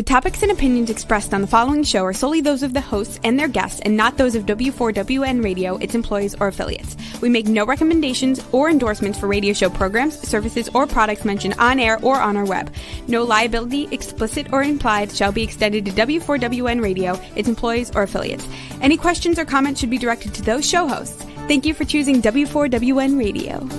topics and opinions expressed on the following show are solely those of the hosts and their guests and not those of W4WN Radio, its employees, or affiliates. We make no recommendations or endorsements for radio show programs, services, or products mentioned on air or on our web. No liability, explicit or implied, shall be extended to W4WN Radio, its employees, or affiliates. Any questions or comments should be directed to those show hosts. Thank you for choosing W4WN Radio.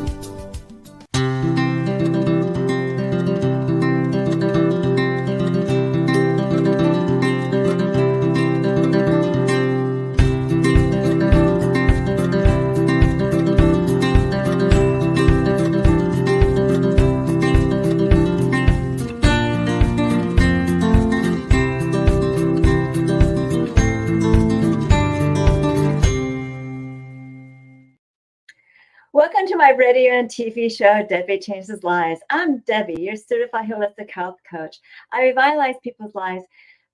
Welcome to my radio and TV show, Debi Changes Lives. I'm Debi, your certified holistic health coach. I revitalize people's lives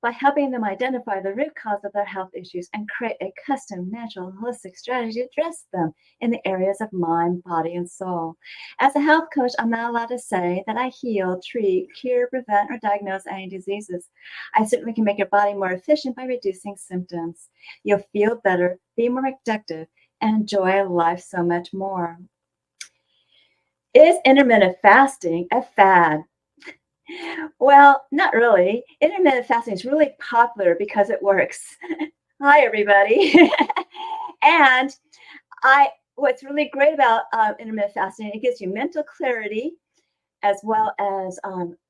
by helping them identify the root cause of their health issues and create a custom, natural, holistic strategy to address them in the areas of mind, body, and soul. As a health coach, I'm not allowed to say that I heal, treat, cure, prevent, or diagnose any diseases. I certainly can make your body more efficient by reducing symptoms. You'll feel better, be more productive, and enjoy life so much more. Is intermittent fasting a fad? Well, not really. Intermittent fasting is really popular because it works. Hi, everybody. And what's really great about intermittent fasting, it gives you mental clarity as well as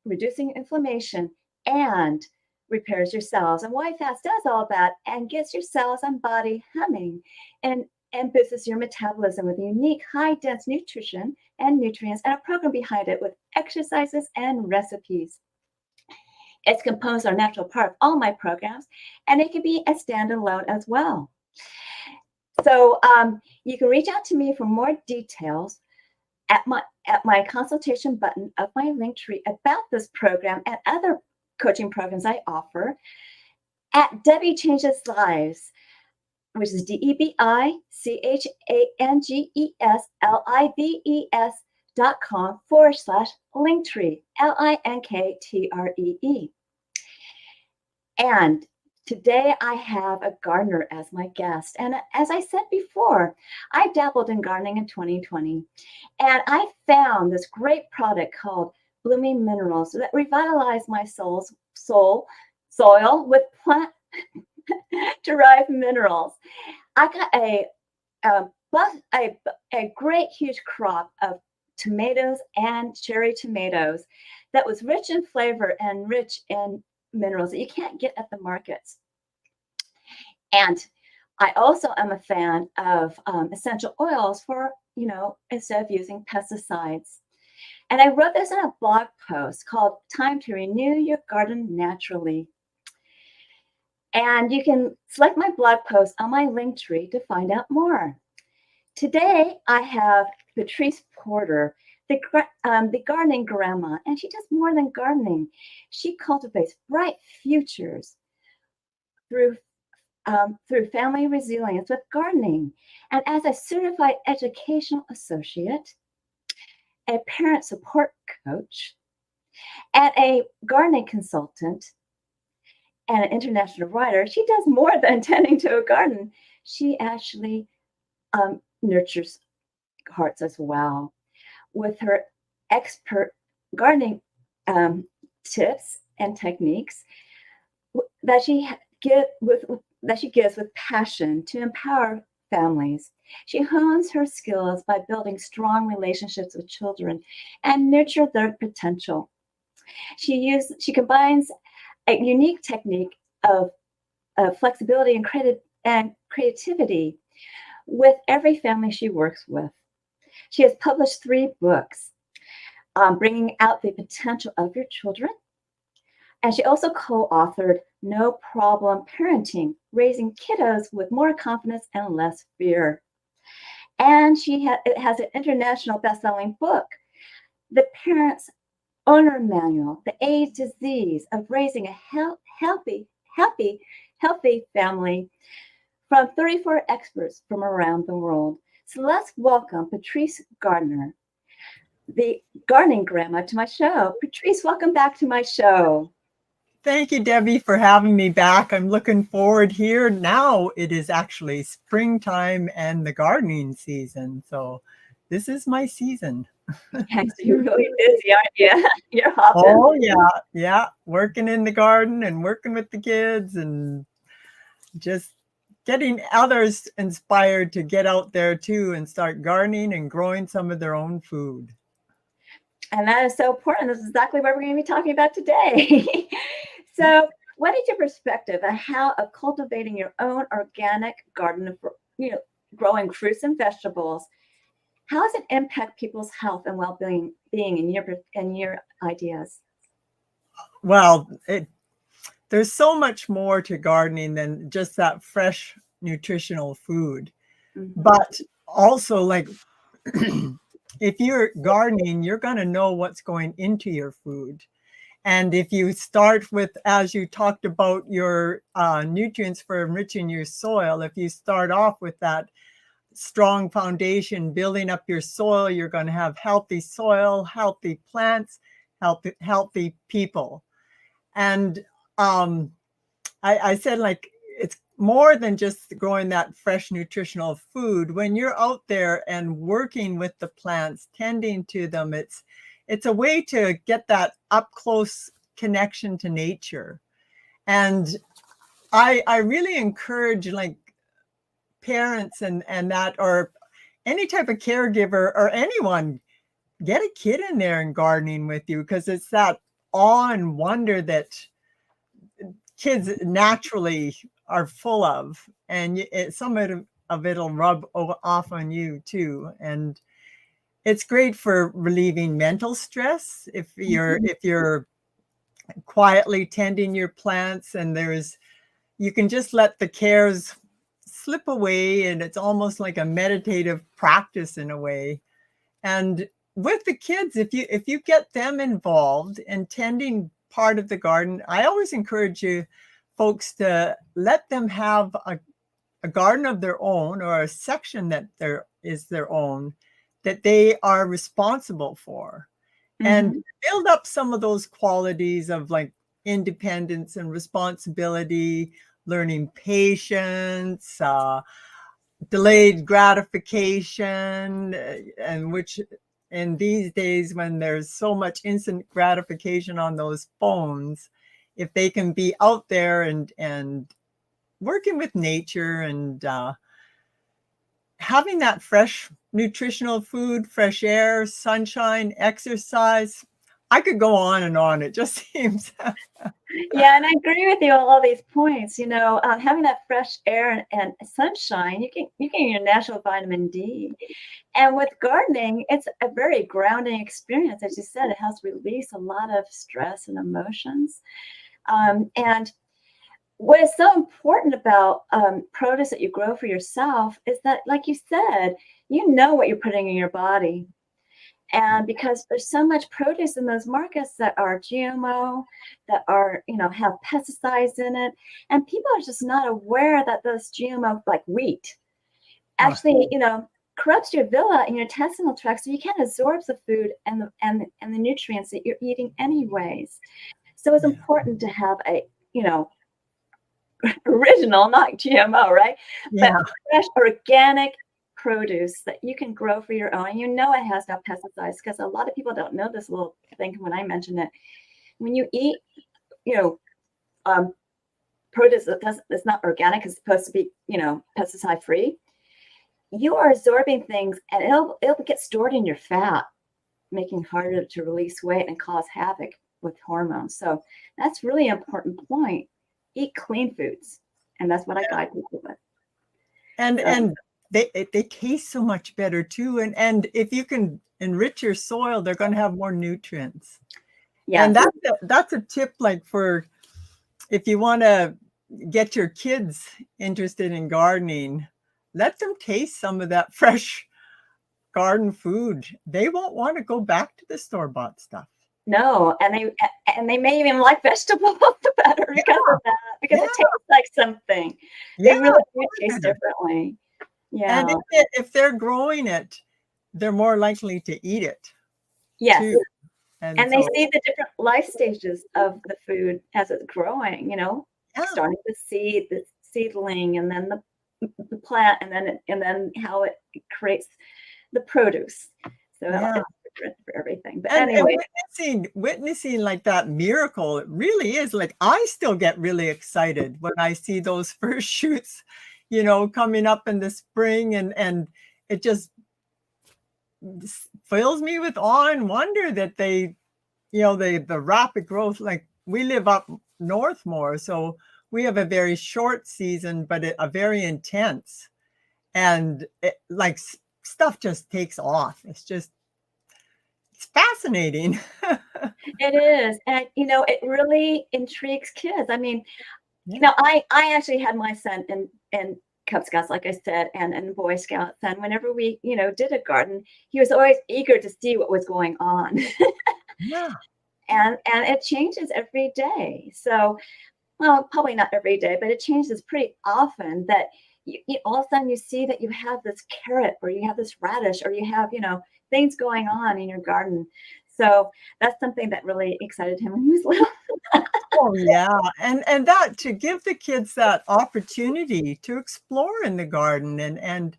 reducing inflammation and repairs your cells. And why fast does all that and gets your cells and body humming and boosts your metabolism with unique high-dense nutrition and nutrients and a program behind it with exercises and recipes. It's composed of a natural part of all my programs, and it can be a standalone as well. So you can reach out to me for more details at my consultation button of my link tree about this program and other coaching programs I offer at Debi Changes Lives, which is DebiChangesLives.com/linktree, LINKTREE. And today I have a gardener as my guest. And as I said before, I dabbled in gardening in 2020. And I found this great product called Blooming Minerals that revitalized my soil with plant derived minerals. I got a great huge crop of tomatoes and cherry tomatoes that was rich in flavor and rich in minerals that you can't get at the markets. And I also am a fan of essential oils for, instead of using pesticides. And I wrote this in a blog post called Time to Renew Your Garden Naturally. And you can select my blog post on my link tree to find out more. Today, I have Patrice Porter, the gardening grandma, and she does more than gardening. She cultivates bright futures through family resilience with gardening. And as a certified educational associate, a parent support coach, and a gardening consultant, and an international writer, she does more than tending to a garden. She actually nurtures hearts as well with her expert gardening tips and techniques that she gives with passion to empower families. She hones her skills by building strong relationships with children and nurture their potential. She combines a unique technique of flexibility and creativity with every family she works with. She has published 3 books, bringing out the potential of your children. And she also co-authored No Problem Parenting, Raising Kiddos with More Confidence and Less Fear. And it has an international best-selling book, The Parent's Owner Manual, The Age Disease of Raising a Healthy Family, from 34 experts from around the world. So let's welcome Patrice Gardner, the gardening grandma, to my show. Patrice, welcome back to my show. Thank you, Debbie, for having me back. I'm looking forward here. Now it is actually springtime and the gardening season. So this is my season. Yes, you're really busy, aren't you? You're hopping. Oh, yeah. Yeah. Working in the garden and working with the kids and just getting others inspired to get out there too and start gardening and growing some of their own food. And that is so important. This is exactly what we're going to be talking about today. So, what is your perspective on how of cultivating your own organic garden of, growing fruits and vegetables? How does it impact people's health and well-being in your ideas? Well, there's so much more to gardening than just that fresh nutritional food. Mm-hmm. But also, like, if you're gardening, you're going to know what's going into your food. And if you start with, as you talked about, your nutrients for enriching your soil, if you start off with that strong foundation, building up your soil, you're going to have healthy soil, healthy plants, healthy people. And I said, like, it's more than just growing that fresh nutritional food. When you're out there and working with the plants, tending to them, it's a way to get that up close connection to nature. And I really encourage, like, parents and that, or any type of caregiver or anyone, get a kid in there and gardening with you, because it's that awe and wonder that kids naturally are full of, and some of it'll rub off on you too. And it's great for relieving mental stress if you're quietly tending your plants, and you can just let the cares slip away, and it's almost like a meditative practice in a way. And with the kids, if you get them involved in tending part of the garden, I always encourage you folks to let them have a garden of their own, or a section that is their own, that they are responsible for. Mm-hmm. And build up some of those qualities of, like, independence and responsibility, learning patience, delayed gratification, and which in these days when there's so much instant gratification on those phones, if they can be out there and working with nature and having that fresh nutritional food, fresh air, sunshine, exercise, I could go on and on. It just seems. Yeah, and I agree with you on all these points. Having that fresh air and sunshine, you can get your natural vitamin D. And with gardening, it's a very grounding experience. As you said, it helps release a lot of stress and emotions. And what is so important about produce that you grow for yourself is that, like you said, you know what you're putting in your body. And because there's so much produce in those markets that are GMO, that are, have pesticides in it, and people are just not aware that those GMO, like wheat, actually, corrupts your villi and your intestinal tract, so you can't absorb the food and the nutrients that you're eating anyways. So it's important to have a, original, not GMO, right? Yeah. But fresh, organic produce that you can grow for your own. And it has no pesticides, because a lot of people don't know this little thing when I mention it. When you eat, produce that's not organic, is supposed to be, pesticide free, you are absorbing things, and it'll get stored in your fat, making it harder to release weight and cause havoc with hormones. So that's really an important point. Eat clean foods, and that's what I guide people with. And they taste so much better too. And if you can enrich your soil, they're going to have more nutrients. Yeah. And that's a tip, like, for if you want to get your kids interested in gardening, let them taste some of that fresh garden food. They won't want to go back to the store-bought stuff. No, and they may even like vegetables better because of that, because it tastes like something. They really do taste differently. Yeah. And if they're growing it, they're more likely to eat it. Yes. Too. And And they so, see the different life stages of the food as it's growing, yeah, starting with seed, the seedling, and then the plant, and then how it creates the produce. So yeah. it's different for everything. But And anyway, witnessing like that miracle, it really is like I still get really excited when I see those first shoots, coming up in the spring, and it just fills me with awe and wonder that the rapid growth. Like we live up north more, so we have a very short season, but a very intense, and like stuff just takes off. It's fascinating. it is. And, it really intrigues kids. I mean, Yeah. I actually had my son in Cub Scouts, like I said, and Boy Scouts. And whenever we, did a garden, he was always eager to see what was going on. Yeah. And it changes every day. So, well, probably not every day, but it changes pretty often that all of a sudden you see that you have this carrot or you have this radish or you have, things going on in your garden. So that's something that really excited him when he was little. Oh, yeah, and that to give the kids that opportunity to explore in the garden, and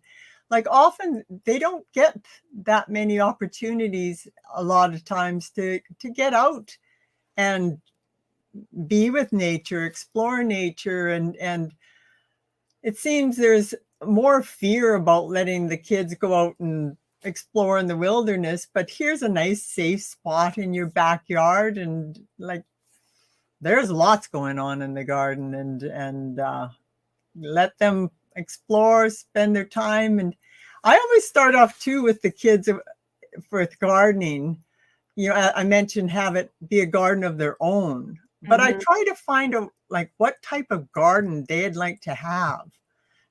like often they don't get that many opportunities a lot of times to get out and be with nature, explore nature, and it seems there's more fear about letting the kids go out and explore in the wilderness, but here's a nice safe spot in your backyard, and like there's lots going on in the garden, and let them explore, spend their time. And I always start off too with the kids with gardening. I mentioned have it be a garden of their own, but I Mhm. try to find out like what type of garden they'd like to have.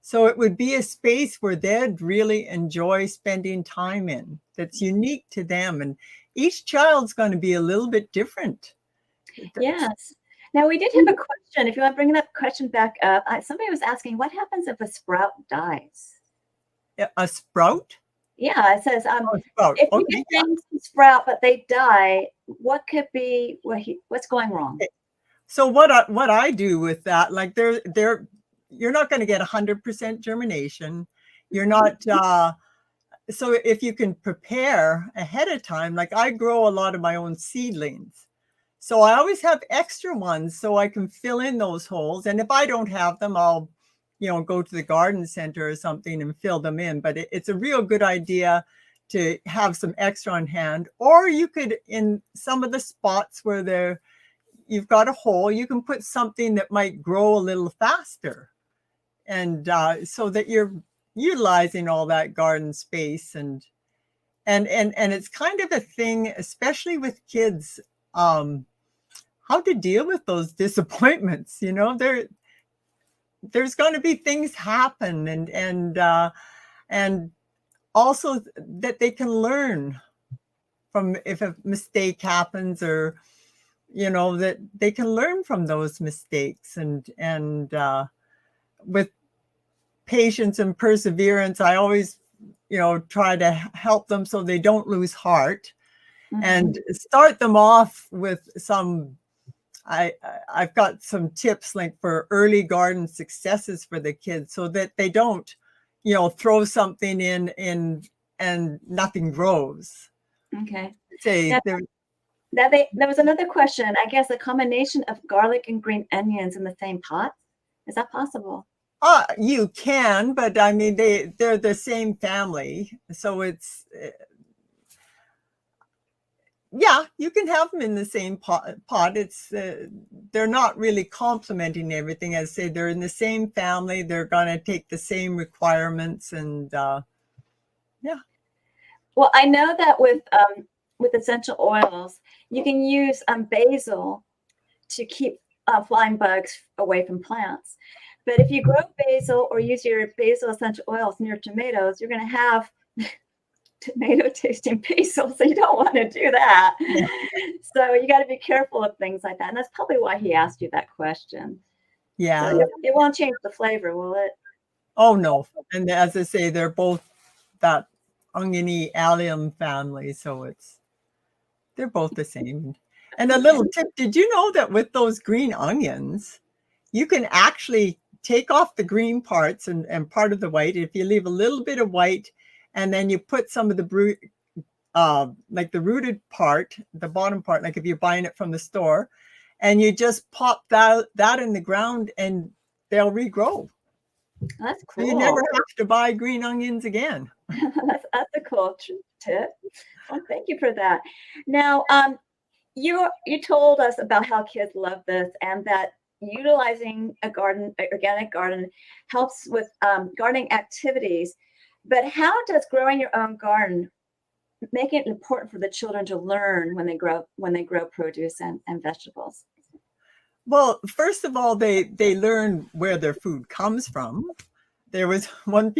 So it would be a space where they'd really enjoy spending time in, that's unique to them. And each child's going to be a little bit different. Yes. Now we did have a question. If you want to bring that question back up, somebody was asking, what happens if a sprout dies? A sprout? Yeah, it says, Oh, a sprout. if you Okay, get yeah. things to sprout but they die, what could be what's going wrong? So what I do with that, like you're not going to get 100% germination. You're not so if you can prepare ahead of time, like I grow a lot of my own seedlings. So I always have extra ones so I can fill in those holes. And if I don't have them, I'll, go to the garden center or something and fill them in. But it's a real good idea to have some extra on hand. Or you could, in some of the spots where you've got a hole, you can put something that might grow a little faster. And so that you're utilizing all that garden space, and it's kind of a thing, especially with kids, how to deal with those disappointments. There's going to be things happen, and also that they can learn from if a mistake happens, or that they can learn from those mistakes, and with patience and perseverance, I always try to help them so they don't lose heart, Mhm. and start them off with I've got some tips like for early garden successes for the kids, so that they don't throw something in and nothing grows. Okay. Say Now, there. there was another question. I guess a combination of garlic and green onions in the same pot. Is that possible? You can, but I mean they're the same family, so it's yeah, you can have them in the same pot. It's they're not really complementing everything. As I say, they're in the same family. They're going to take the same requirements, and yeah, Well, I know that with essential oils, you can use basil to keep flying bugs away from plants. But if you grow basil or use your basil essential oils near tomatoes, you're going to have tomato tasting basil. So you don't want to do that. yeah, So you got to be careful of things like that. And that's probably why he asked you that question. So yeah. it won't change the flavor, will it? Oh no, and as I say, they're both that oniony allium family, so They're both the same. And a little tip, did you know that with those green onions, you can actually take off the green parts and part of the white. If you leave a little bit of white and then you put some of the like the rooted part, the bottom part, like if you're buying it from the store, and you just pop that in the ground and they'll regrow. That's So cool. you never have to buy green onions again. That's a cool tip. Well, thank you for that. Now, you told us about how kids love this and that utilizing organic garden helps with gardening activities. But how does growing your own garden make it important for the children to learn when they grow produce and vegetables? Well, first of all, they learn where their food comes from. There was one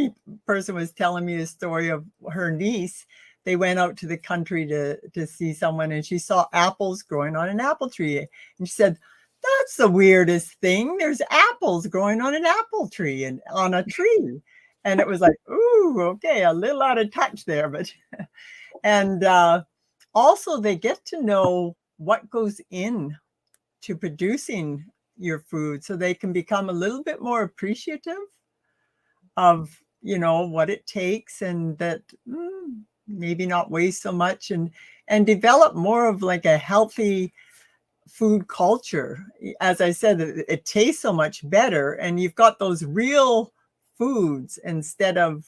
person was telling me a story of her niece. They went out to the country to see someone, and she saw apples growing on an apple tree. And she said, "That's the weirdest thing. There's apples growing on an apple tree and on a tree." And it was like, ooh, okay, a little out of touch there. But and also they get to know what goes in to producing your food, so they can become a little bit more appreciative of, you know, what it takes, and that maybe not waste so much, and develop more of like a healthy food culture. As I said, it tastes so much better, and you've got those real foods instead of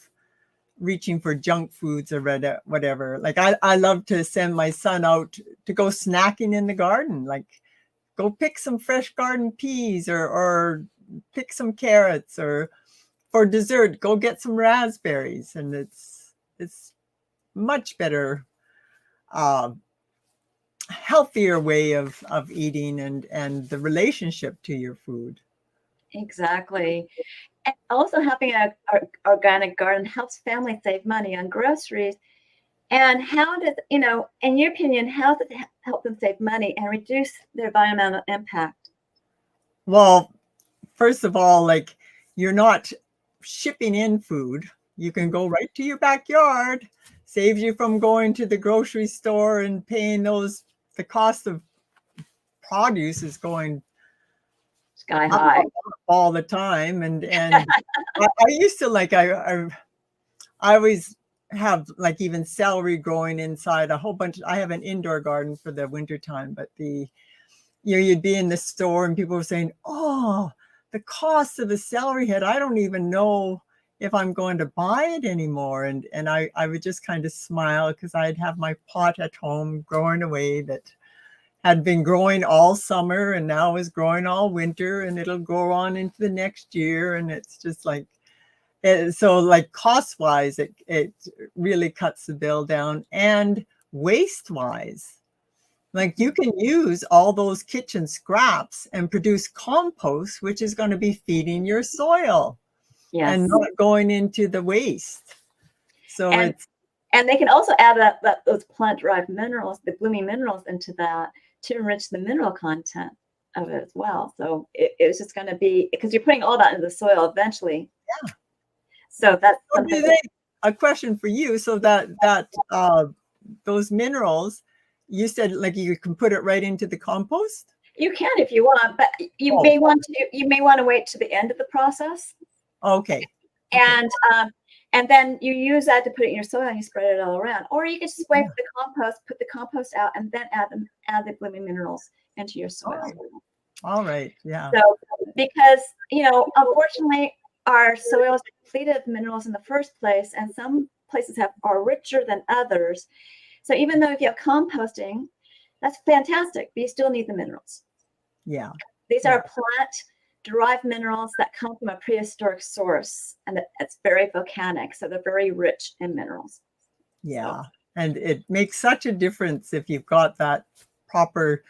reaching for junk foods or whatever. Like I love to send my son out to go snacking in the garden, like go pick some fresh garden peas or pick some carrots, or for dessert, go get some raspberries. And it's much better, healthier way of eating and the relationship to your food. Exactly. And also having an organic garden helps families save money on groceries. And how does, in your opinion, how does it help them save money and reduce their environmental impact? Well, first of all, like, you're not shipping in food. You can go right to your backyard. Saves you from going to the grocery store and paying the cost of produce is going sky high all the time. And I used to, like, I always have like even celery growing inside a whole bunch. I have an indoor garden for the winter time, but you'd be in the store and people were saying, "Oh, the cost of the celery head, I don't even know if I'm going to buy it anymore." And I would just kind of smile, because I'd have my pot at home growing away that had been growing all summer and now is growing all winter, and it'll go on into the next year. And it's just like, so like cost wise, it really cuts the bill down. And waste wise, like, you can use all those kitchen scraps and produce compost, which is going to be feeding your soil. Yes. And not going into the waste. So and they can also add those plant-derived minerals, the blooming minerals, into that to enrich the mineral content of it as well. So it's just going to be, because you're putting all that into the soil eventually. Yeah. So that's a question for you. So that those minerals, you said, like, you can put it right into the compost? You can if you want, but you may want to wait to the end of the process. Okay. And then you use that to put it in your soil and you spread it all around. Or you can just wait for the compost, put the compost out, and then add the blooming minerals into your soil. All right. Yeah. So because, unfortunately, our soil is depleted of minerals in the first place, and some places are richer than others. So even though if you have composting, that's fantastic, but you still need the minerals. Yeah. These are plant-derived minerals that come from a prehistoric source, and it's very volcanic, so they're very rich in minerals. Yeah. So. And it makes such a difference if you've got that proper,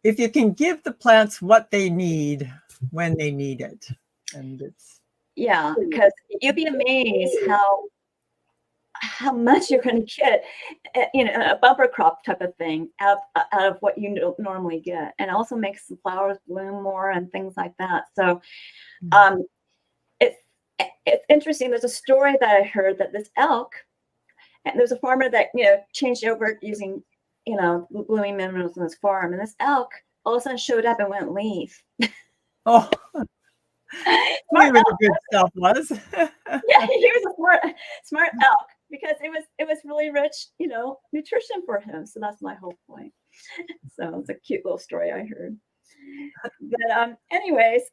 if you can give the plants what they need when they need it. And it's, yeah, because you'd be amazed how much you're going to get, a bumper crop type of thing out of what you normally get, and also makes the flowers bloom more and things like that. So it's interesting. There's a story that I heard that this elk, and there's a farmer that changed over using blooming minerals on his farm. And this elk all of a sudden showed up and wouldn't leave. Oh, Smart where the elk. good stuff was. Yeah, he was a smart elk because it was really rich, nutrition for him. So that's my whole point. So it's a cute little story I heard. But anyways,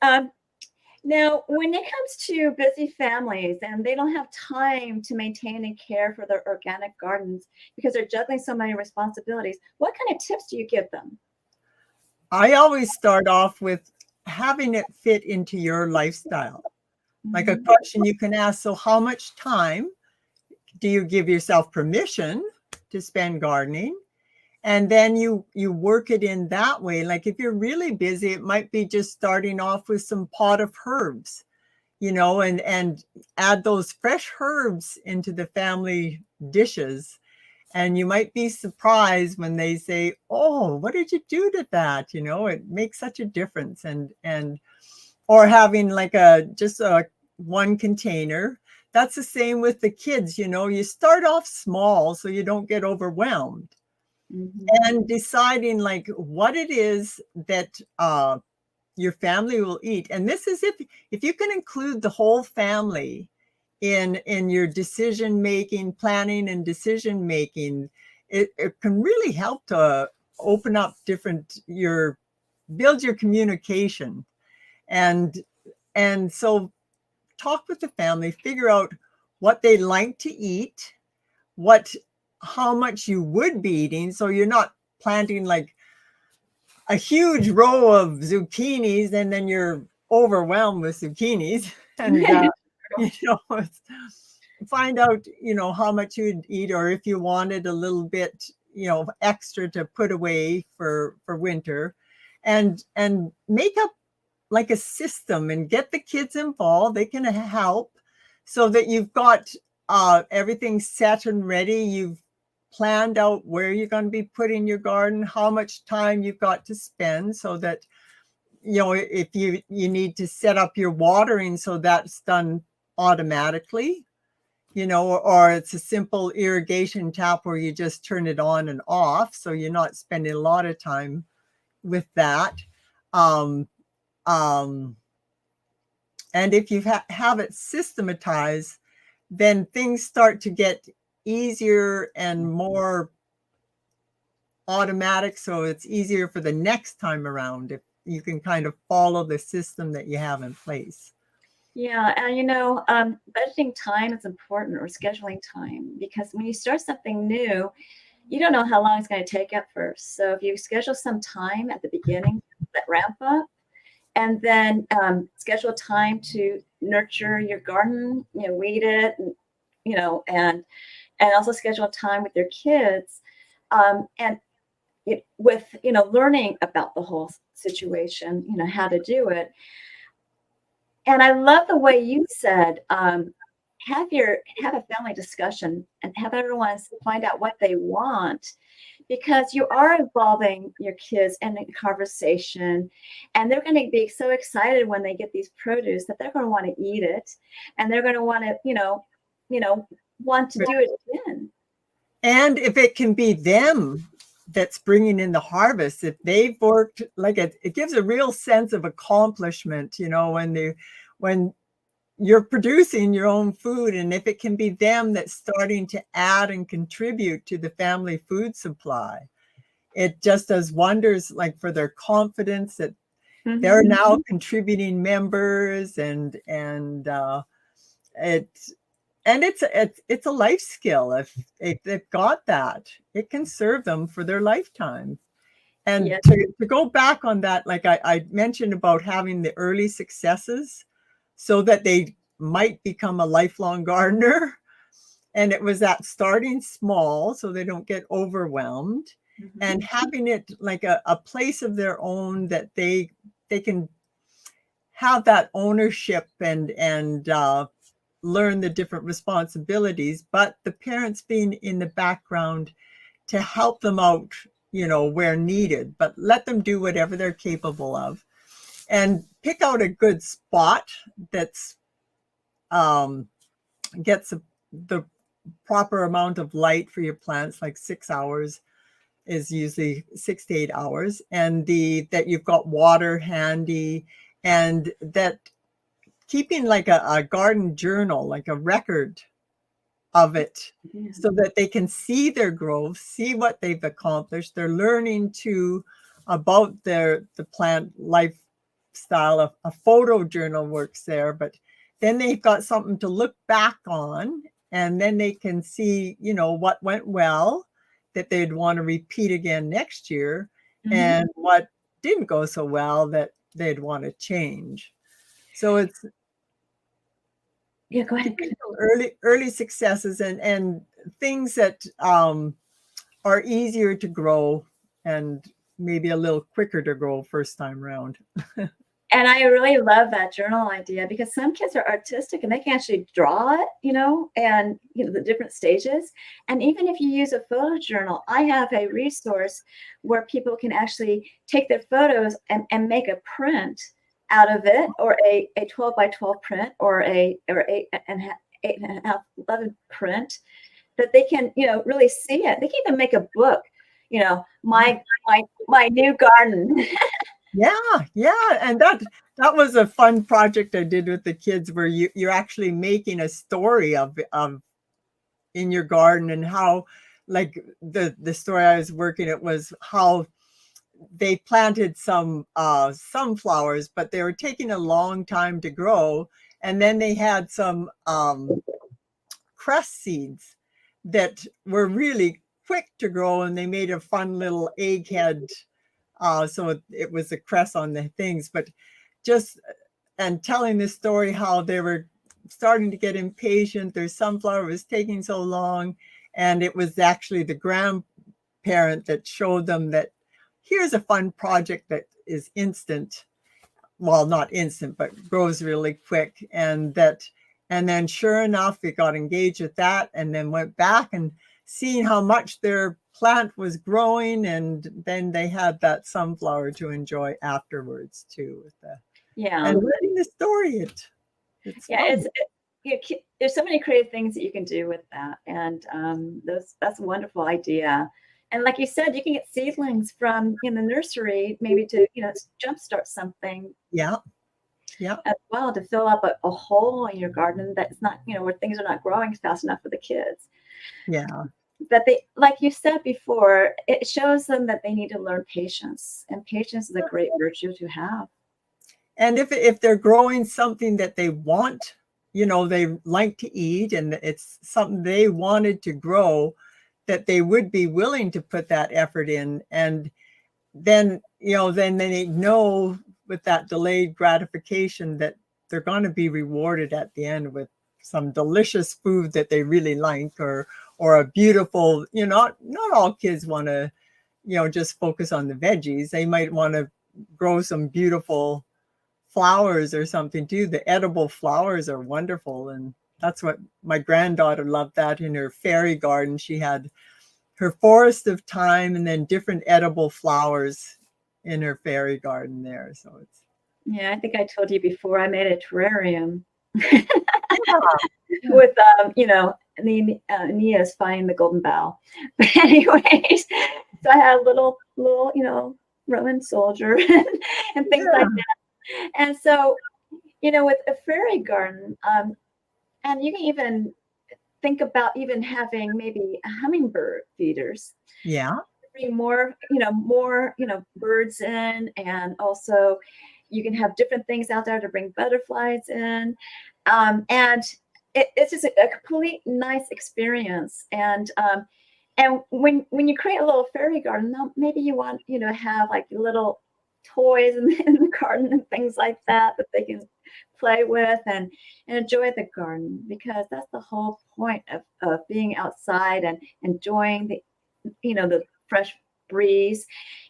now when it comes to busy families and they don't have time to maintain and care for their organic gardens because they're juggling so many responsibilities, what kind of tips do you give them? I always start off with having it fit into your lifestyle. Like a question you can ask, so how much time do you give yourself permission to spend gardening? And then you work it in that way. Like if you're really busy, it might be just starting off with some pot of herbs, and add those fresh herbs into the family dishes. And you might be surprised when they say, "Oh, what did you do to that?" It makes such a difference. Or having like just a one container. That's the same with the kids. You start off small so you don't get overwhelmed. And deciding like what it is that your family will eat. And this is if you can include the whole family in your decision making, planning and decision making, it can really help to open up build your communication. And so talk with the family, figure out what they like to eat, how much you would be eating. So you're not planting like a huge row of zucchinis and then you're overwhelmed with zucchinis. And find out how much you'd eat, or if you wanted a little bit extra to put away for winter, and make up like a system and get the kids involved. They can help so that you've got everything set and ready. You've planned out where you're going to be putting your garden, how much time you've got to spend, so that if you need to set up your watering, so that's done automatically, or it's a simple irrigation tap where you just turn it on and off, so you're not spending a lot of time with that. And if you have it systematized, then things start to get easier and more automatic, so it's easier for the next time around if you can kind of follow the system that you have in place. Yeah, and budgeting time is important, or scheduling time, because when you start something new, you don't know how long it's going to take at first. So if you schedule some time at the beginning, that ramp up, and then schedule time to nurture your garden, weed it, and also schedule time with your kids, and with learning about the whole situation, how to do it. And I love the way you said, have a family discussion and have everyone find out what they want, because you are involving your kids in a conversation, and they're going to be so excited when they get these produce that they're going to want to eat it, and they're going to want to, want to do it again. And if it can be them that's bringing in the harvest, if they've worked, like it gives a real sense of accomplishment, when you're producing your own food, and if it can be them that's starting to add and contribute to the family food supply, it just does wonders, like for their confidence that they're now contributing members, and it's a life skill. If they've got that, it can serve them for their lifetime. And Yes. to go back on that, like I mentioned about having the early successes so that they might become a lifelong gardener. And it was that starting small so they don't get overwhelmed, and having it like a place of their own that they can have that ownership and learn the different responsibilities, but the parents being in the background to help them out, where needed, but let them do whatever they're capable of, and pick out a good spot that's gets the proper amount of light for your plants, like 6 hours is usually 6 to 8 hours, and that you've got water handy, and that keeping like a garden journal, like a record of it, so that they can see their growth, see what they've accomplished. They're learning about the plant lifestyle. A photo journal works there, but then they've got something to look back on, and then they can see, what went well that they'd want to repeat again next year, and what didn't go so well that they'd want to change. So it's go ahead. Early successes and things that are easier to grow and maybe a little quicker to grow first time around. And I really love that journal idea, because some kids are artistic and they can actually draw it, and the different stages. And even if you use a photo journal, I have a resource where people can actually take their photos and make a print out of it, or a 12 by 12 print, or a 8.5, 11 print, that they can, really see it. They can even make a book, my new garden. Yeah. And that was a fun project I did with the kids, where you're actually making a story of in your garden, and how, like, the story I was working, it was how they planted some sunflowers, but they were taking a long time to grow. And then they had some cress seeds that were really quick to grow, and they made a fun little egghead. So it was a cress on the things, but and telling this story, how they were starting to get impatient. Their sunflower was taking so long, and it was actually the grandparent that showed them that here's a fun project that is instant. Well, not instant, but grows really quick. And then sure enough, they got engaged with that, and then went back and seeing how much their plant was growing, and then they had that sunflower to enjoy afterwards too. And letting the story. There's so many creative things that you can do with that, and that's a wonderful idea. And like you said, you can get seedlings from in the nursery, maybe to jumpstart something. Yeah. As well, to fill up a hole in your garden that's not, where things are not growing fast enough for the kids. Yeah. But they, like you said before, it shows them that they need to learn patience, and patience is a great virtue to have. And if they're growing something that they want, they like to eat, and it's something they wanted to grow, that they would be willing to put that effort in. And then, then they know with that delayed gratification that they're going to be rewarded at the end with some delicious food that they really like, or a beautiful, not all kids want to, just focus on the veggies. They might want to grow some beautiful flowers or something too. The edible flowers are wonderful. And that's what my granddaughter loved, that in her fairy garden. She had her forest of thyme and then different edible flowers in her fairy garden there. So it's. Yeah, I think I told you before, I made a terrarium with, Nia's finding the golden bough. But anyways, so I had a little, Roman soldier and things like that. And so, with a fairy garden, and you can even think about even having maybe hummingbird feeders. Yeah. Bring more birds in, and also you can have different things out there to bring butterflies in, and it's just a complete nice experience. And when you create a little fairy garden, maybe you want to have like little toys in the garden and things like that they can play with and enjoy the garden, because that's the whole point of being outside and enjoying the fresh breeze.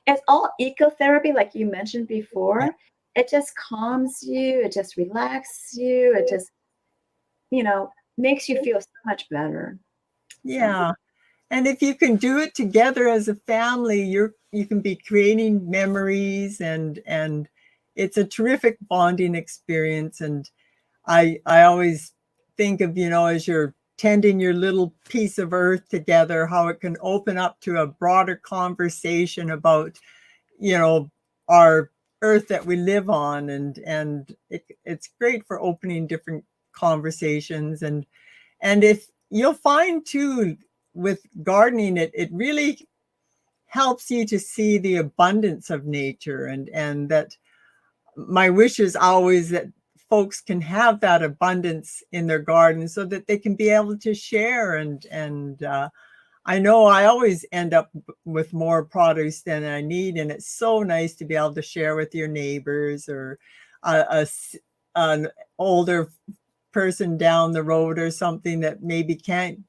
It's all ecotherapy, like you mentioned before. Yeah. It just calms you, it just relaxes you, it just makes you feel so much better. Yeah. And if you can do it together as a family, you can be creating memories, and it's a terrific bonding experience. And I always think of, as you're tending your little piece of earth together, how it can open up to a broader conversation about, our earth that we live on. And it's great for opening different conversations. And if you'll find too, with gardening, it really helps you to see the abundance of nature, and that my wish is always that folks can have that abundance in their garden so that they can be able to share. And I know I always end up with more produce than I need, and it's so nice to be able to share with your neighbors or an older person down the road or something that maybe can't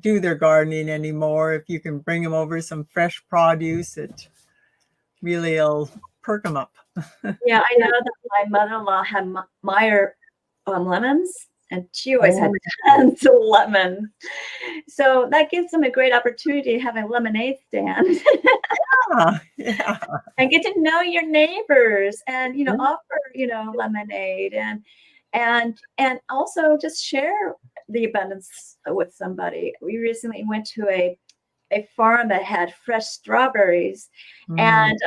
do their gardening anymore. If you can bring them over some fresh produce, it really will perk them up. Yeah, I know that my mother-in-law had Meyer lemons, and she always had tons of lemons. So that gives them a great opportunity to have a lemonade stand. Yeah. And get to know your neighbors, and offer lemonade, and also just share the abundance with somebody. We recently went to a farm that had fresh strawberries, and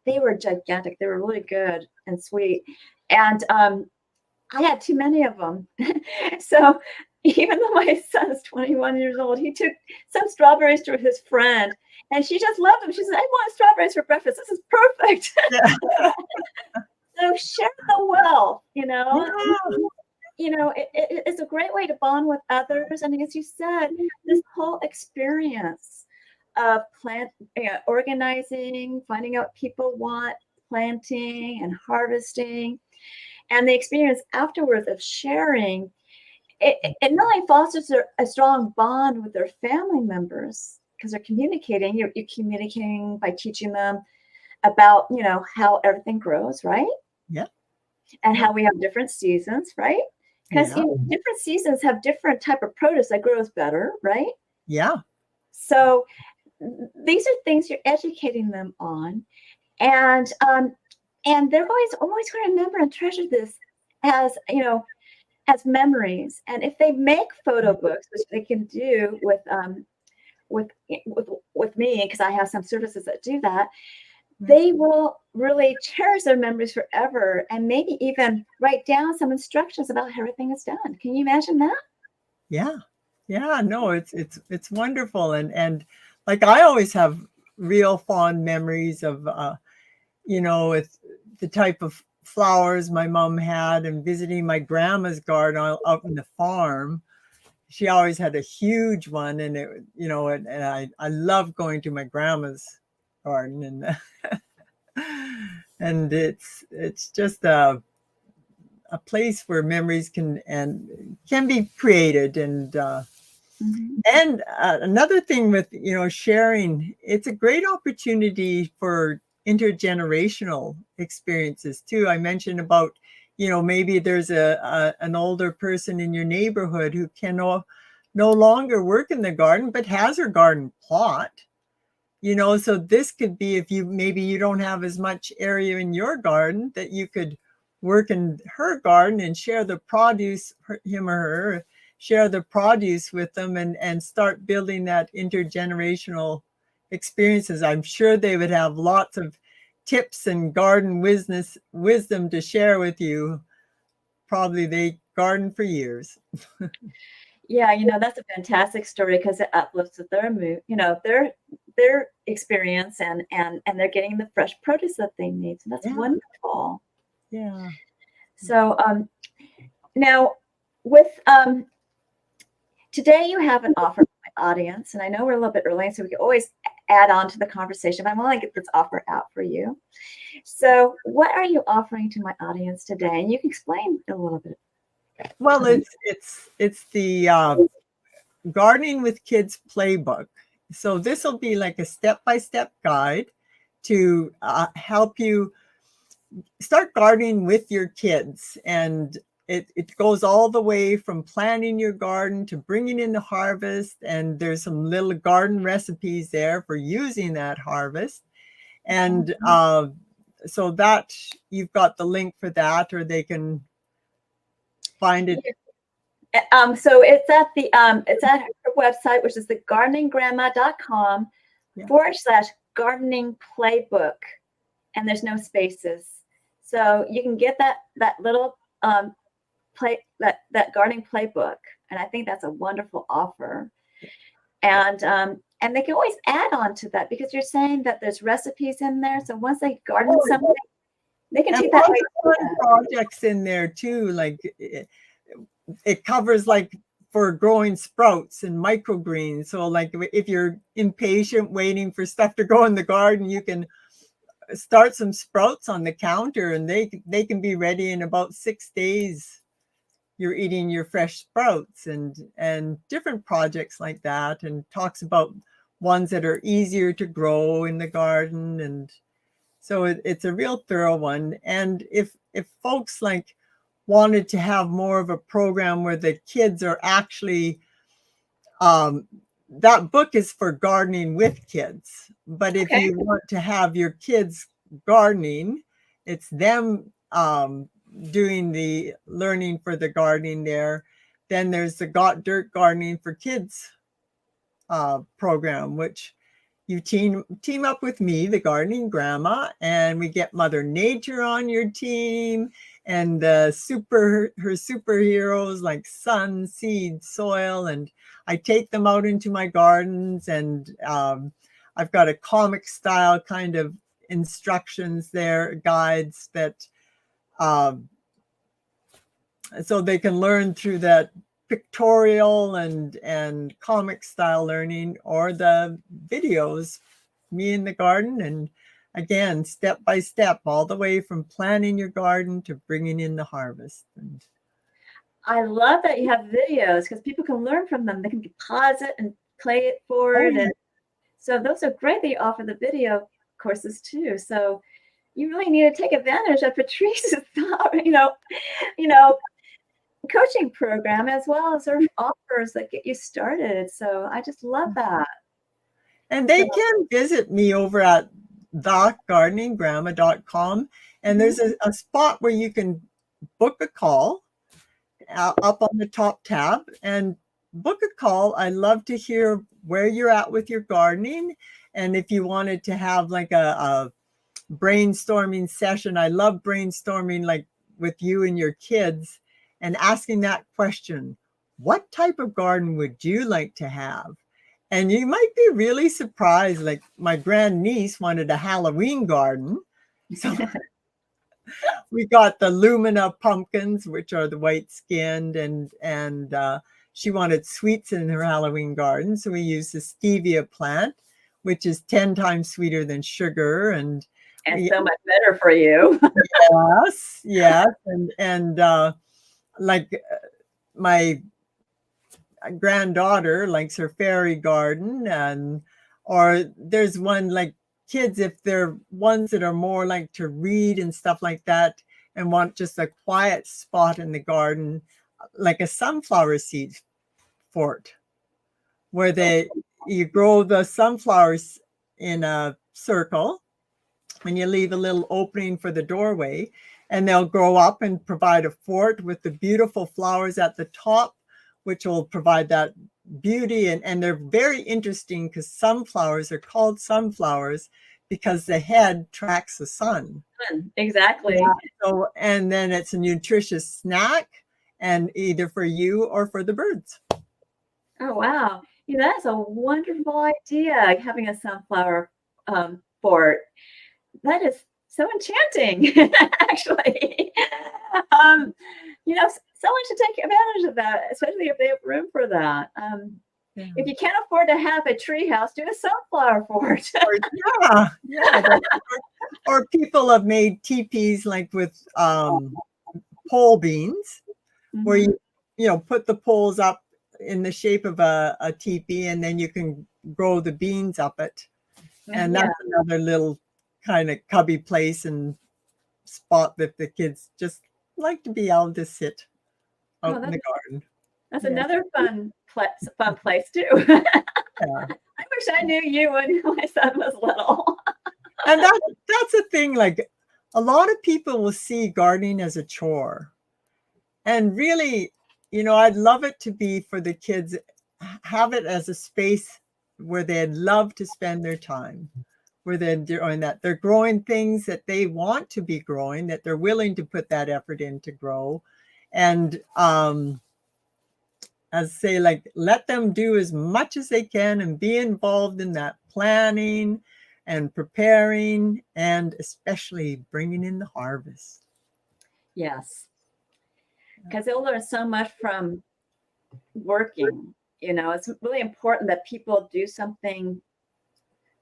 they were gigantic. They were really good and sweet, and I had too many of them. So even though my son's 21 years old, he took some strawberries to his friend, and she just loved them. She said, "I want strawberries for breakfast. This is perfect." Yeah. So share the wealth, Yeah. It's a great way to bond with others. And as you said, this whole experience of organizing, finding out what people want, planting and harvesting, and the experience afterwards of sharing, it not only fosters a strong bond with their family members because they're communicating. You're communicating by teaching them about how everything grows, right? Yeah. And how we have different seasons, right? Because different seasons have different type of produce that grows better, right? Yeah. So these are things you're educating them on, and they're always going to remember and treasure this as as memories. And if they make photo books, which they can do with me, because I have some services that do that, they will really cherish their memories forever, and maybe even write down some instructions about how everything is done. Can you imagine that? Yeah. Yeah. No, it's wonderful. And like I always have real fond memories of with the type of flowers my mom had, and visiting my grandma's garden out in the farm. She always had a huge one, and I love going to my grandma's garden, and it's just a place where memories can be created. And another thing with sharing, it's a great opportunity for intergenerational experiences too. I mentioned about maybe there's an older person in your neighborhood who can no longer work in the garden but has her garden plot. So this could be, if you don't have as much area in your garden, that you could work in her garden and share the produce, him or her, share the produce with them, and start building that intergenerational experiences. I'm sure they would have lots of tips and garden wisdom to share with you. Probably they garden for years. Yeah, that's a fantastic story because it uplifts their mood, their experience, and they're getting the fresh produce that they need. So that's wonderful. Yeah. So now with today you have an offer for my audience, and I know we're a little bit early, so we can always add on to the conversation, but I want to get this offer out for you. So what are you offering to my audience today? And you can explain a little bit. Well, it's the Gardening with Kids playbook. So this will be like a step-by-step guide to help you start gardening with your kids. And it goes all the way from planning your garden to bringing in the harvest. And there's some little garden recipes there for using that harvest. And so that you've got the link for that, or they can find it. So it's at her website, which is the gardeninggrandma.com Yeah. /gardening playbook, and there's no spaces. So you can get that little that gardening playbook, and I think that's a wonderful offer. And they can always add on to that, because you're saying that there's recipes in there. So once they garden something, they can take that projects in there too. Like it covers like for growing sprouts and microgreens. So like if you're impatient waiting for stuff to grow in the garden, you can start some sprouts on the counter, and they can be ready in about 6 days. You're eating your fresh sprouts, and different projects like that, and talks about ones that are easier to grow in the garden. And so it's a real thorough one. And if folks like wanted to have more of a program where the kids are actually that book is for gardening with kids. But if you want to have your kids gardening, it's them doing the learning for the gardening there. Then there's the Got Dirt Gardening for Kids program, which you team up with me, the gardening grandma, and we get Mother Nature on your team, and her superheroes like sun, seed, soil, and I take them out into my gardens, and I've got a comic style kind of instructions there, guides that so they can learn through that pictorial and comic style learning, or the videos, me in the garden, and again, step by step, all the way from planting your garden to bringing in the harvest. And I love that you have videos, because people can learn from them. They can pause it and play it forward. And so those are great that you offer the video courses too. So you really need to take advantage of Patrice's, coaching program, as well as her offers that get you started. So I just love that. And they can visit me over at thegardeninggrandma.com, and there's a spot where you can book a call up on the top tab, and book a call. I love to hear where you're at with your gardening, and if you wanted to have like a brainstorming session. I love brainstorming like with you and your kids, and asking that question, what type of garden would you like to have? And you might be really surprised. Like my grandniece wanted a Halloween garden. So we got the Lumina pumpkins, which are the white skinned, and she wanted sweets in her Halloween garden. So we used the stevia plant, which is 10 times sweeter than sugar, and so much better for you. Yes. And like my granddaughter likes her fairy garden, or there's one like kids, if they're ones that are more like to read and stuff like that, and want just a quiet spot in the garden, like a sunflower seed fort, where you grow the sunflowers in a circle, and you leave a little opening for the doorway, and they'll grow up and provide a fort with the beautiful flowers at the top, which will provide that beauty. And they're very interesting, because sunflowers are called sunflowers because the head tracks the sun. Exactly. Yeah. So, and then it's a nutritious snack, and either for you or for the birds. Oh, wow. That's a wonderful idea, having a sunflower fort. That is so enchanting, actually. Someone should take advantage of that, especially if they have room for that. If you can't afford to have a tree house, do a sunflower fort. Or people have made teepees like with pole beans, where you put the poles up in the shape of a teepee, and then you can grow the beans up it. And that's another little kind of cubby place and spot that the kids just like to be able to sit out in the garden. That's another fun place too. I wish I knew you when my son was little. And that's the thing. Like a lot of people will see gardening as a chore, and really, I'd love it to be for the kids, have it as a space where they'd love to spend their time, where they're doing that. They're growing things that they want to be growing, that they're willing to put that effort in to grow. And as say, like, let them do as much as they can and be involved in that planning and preparing, and especially bringing in the harvest. Yes. Because they'll learn so much from working. It's really important that people do something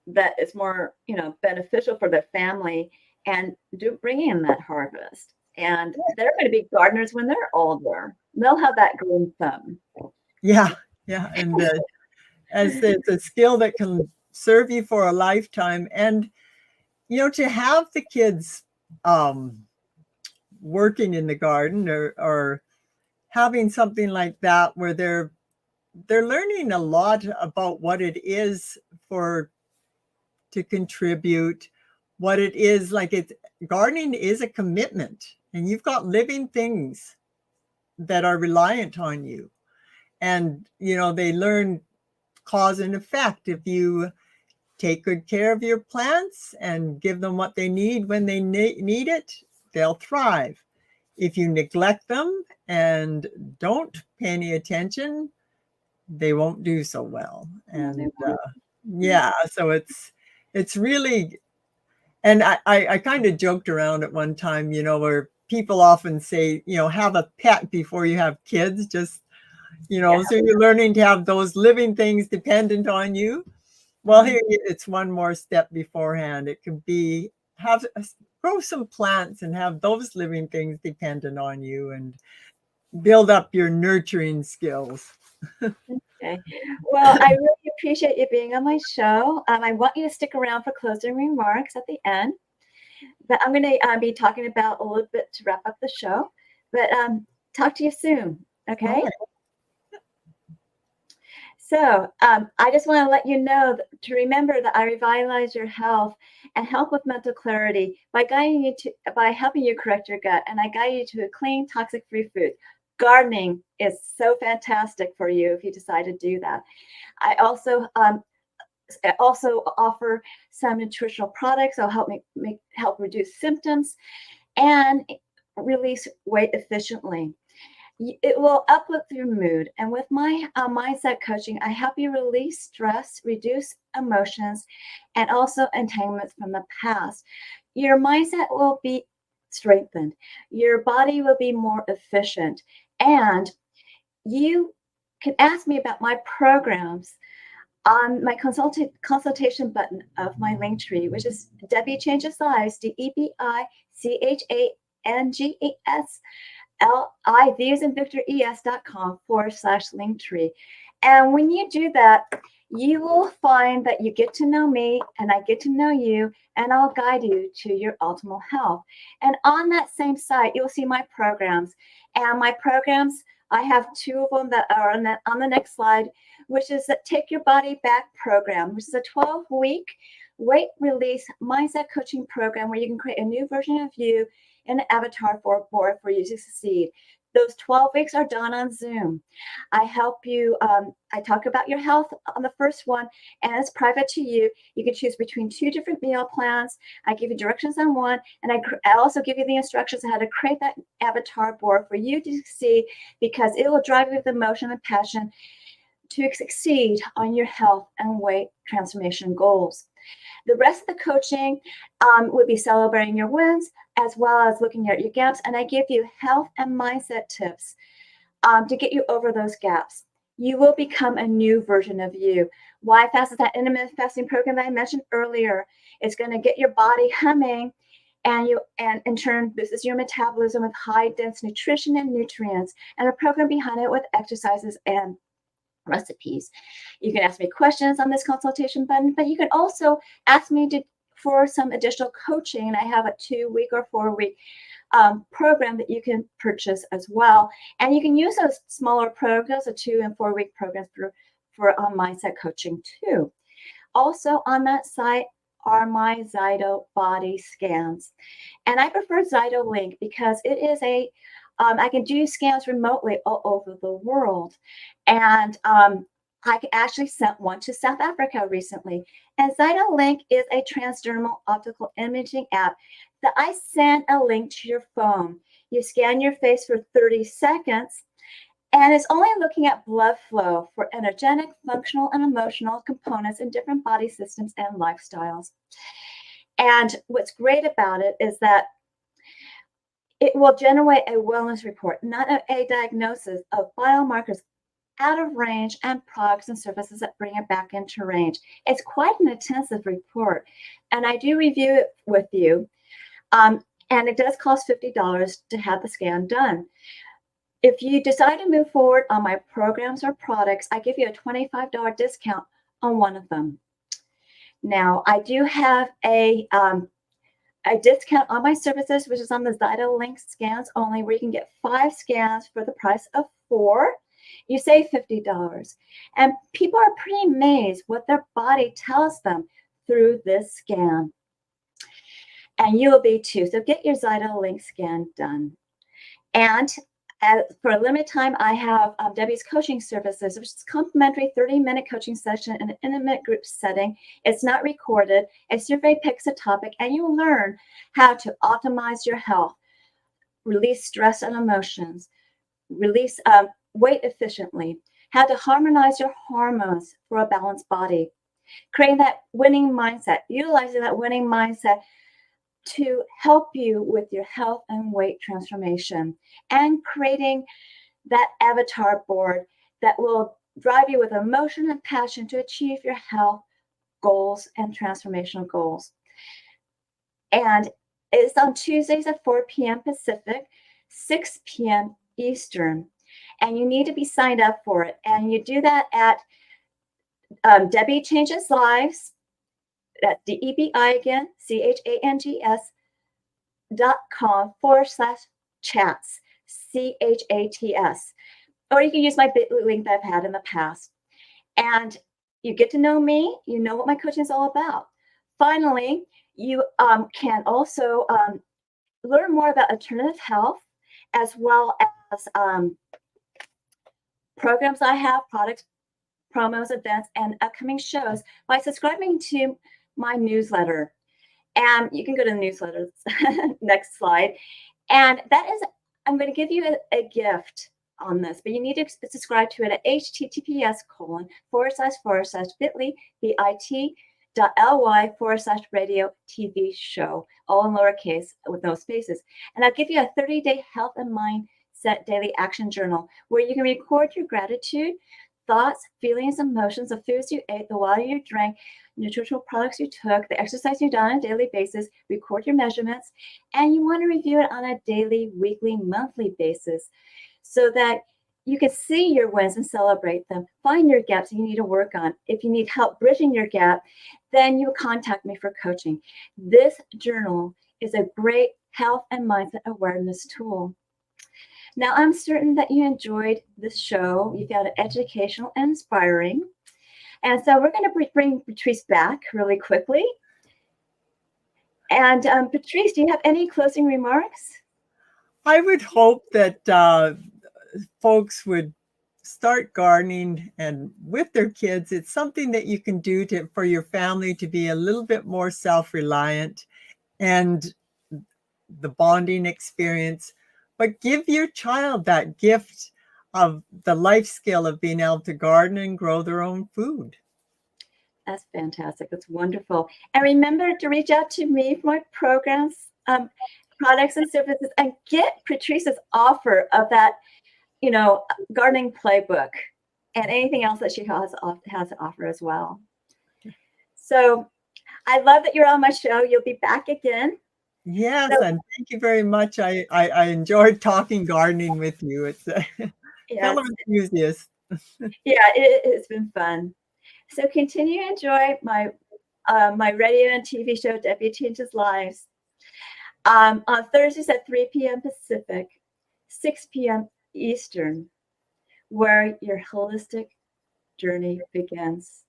that is more, beneficial for their family and bring in that harvest. And they're going to be gardeners when they're older. They'll have that green thumb. Yeah. And as it's a skill that can serve you for a lifetime. And, to have the kids working in the garden or having something like that where they're learning a lot about what it is to contribute, what it is like. Gardening is a commitment, and you've got living things that are reliant on you. And, they learn cause and effect. If you take good care of your plants and give them what they need when they need it, they'll thrive. If you neglect them and don't pay any attention, they won't do so well. And so it's really, and I kind of joked around at one time, where people often say, have a pet before you have kids, just, so you're learning to have those living things dependent on you. Well, here it's one more step beforehand. It can be grow some plants and have those living things dependent on you and build up your nurturing skills. Okay. Well, I really appreciate you being on my show. I want you to stick around for closing remarks at the end. But I'm going to be talking about a little bit to wrap up the show. But talk to you soon. Okay. So I just want to let you know to remember that I revitalize your health and help with mental clarity by helping you correct your gut, and I guide you to a clean, toxic-free food. Gardening is so fantastic for you if you decide to do that. I also offer some nutritional products that'll help reduce symptoms and release weight efficiently. It will uplift your mood. And with my mindset coaching, I help you release stress, reduce emotions, and also entanglements from the past. Your mindset will be strengthened. Your body will be more efficient. And you can ask me about my programs on my consultation button of my Linktree, which is Debbie Changes Lives, DebiChangesLives. LIVsandVictorES.com/Linktree. And when you do that, you will find that you get to know me and I get to know you, and I'll guide you to your optimal health. And on that same site, you'll see my programs. And my programs, I have 2 of them that are on the next slide, which is the Take Your Body Back program, which is a 12-week weight release mindset coaching program where you can create a new version of you in an avatar board for you to succeed. Those 12 weeks are done on Zoom. I help you. I talk about your health on the first one, and it's private to you. You can choose between 2 different meal plans. I give you directions on one, and I also give you the instructions on how to create that avatar board for you to succeed, because it will drive you with emotion and passion to succeed on your health and weight transformation goals. The rest of the coaching would be celebrating your wins as well as looking at your gaps. And I give you health and mindset tips to get you over those gaps. You will become a new version of you. Why Fast is that intermittent fasting program that I mentioned earlier. It's going to get your body humming, and in turn boosts your metabolism with high dense nutrition and nutrients, and a program behind it with exercises and recipes. You can ask me questions on this consultation button, but you can also ask me for some additional coaching. I have a 2-week or 4-week program that you can purchase as well. And you can use those smaller programs, the 2 and 4-week programs for mindset coaching too. Also on that site are my Zyto body scans. And I prefer Zyto Link because it is a I can do scans remotely all over the world. And I actually sent one to South Africa recently. And ZytoLink is a transdermal optical imaging app that I send a link to your phone. You scan your face for 30 seconds, and it's only looking at blood flow for energetic, functional, and emotional components in different body systems and lifestyles. And what's great about it is that it will generate a wellness report, not a diagnosis of biomarkers out of range and products and services that bring it back into range. It's quite an intensive report, and I do review it with you. And it does cost $50 to have the scan done. If you decide to move forward on my programs or products, I give you a $25 discount on one of them. Now, I do have a discount on my services, which is on the ZytoLink scans only, where you can get 5 scans for the price of 4. You save $50. And people are pretty amazed what their body tells them through this scan. And you will be too. So get your ZytoLink scan done. And for a limited time, I have Debi's coaching services, which is a complimentary 30-minute coaching session in an intimate group setting. It's not recorded. A survey picks a topic, and you learn how to optimize your health, release stress and emotions, release weight efficiently, how to harmonize your hormones for a balanced body, creating that winning mindset, utilizing that winning mindset to help you with your health and weight transformation, and creating that avatar board that will drive you with emotion and passion to achieve your health goals and transformational goals. And it's on Tuesdays at 4 p.m. Pacific, 6 p.m. Eastern. And you need to be signed up for it. And you do that at Debi Changes Lives, at DEBI again, CHANGES.com/chats, CHATS. Or you can use my Bitly link that I've had in the past. And you get to know me, you know what my coaching is all about. Finally, you can also learn more about alternative health, as well as programs I have, products, promos, events, and upcoming shows by subscribing to my newsletter. And you can go to the newsletter, next slide. And that is, I'm going to give you a gift on this, but you need to subscribe to it at https://bit.ly/radio TV show, all in lowercase with no spaces. And I'll give you a 30-day health and mindset daily action journal where you can record your gratitude, thoughts, feelings, emotions, the foods you ate, the water you drank, nutritional products you took, the exercise you done on a daily basis, record your measurements, and you want to review it on a daily, weekly, monthly basis so that you can see your wins and celebrate them. Find your gaps you need to work on. If you need help bridging your gap, then you contact me for coaching. This journal is a great health and mindset awareness tool. Now, I'm certain that you enjoyed this show. You found it educational and inspiring. And so we're going to bring Patrice back really quickly. And Patrice, do you have any closing remarks? I would hope that folks would start gardening, and with their kids, it's something that you can do for your family to be a little bit more self-reliant and the bonding experience, but give your child that gift of the life skill of being able to garden and grow their own food. That's fantastic. That's wonderful. And remember to reach out to me for my programs, products and services, and get Patrice's offer of that, gardening playbook and anything else that she has to offer as well. So I love that you're on my show. You'll be back again. Yes, and thank you very much. I enjoyed talking gardening with you. It's fellow enthusiast. Yeah, it's been fun. So continue to enjoy my radio and TV show, Debi Changes Lives, on Thursdays at 3 p.m. Pacific, 6 p.m. Eastern, where your holistic journey begins.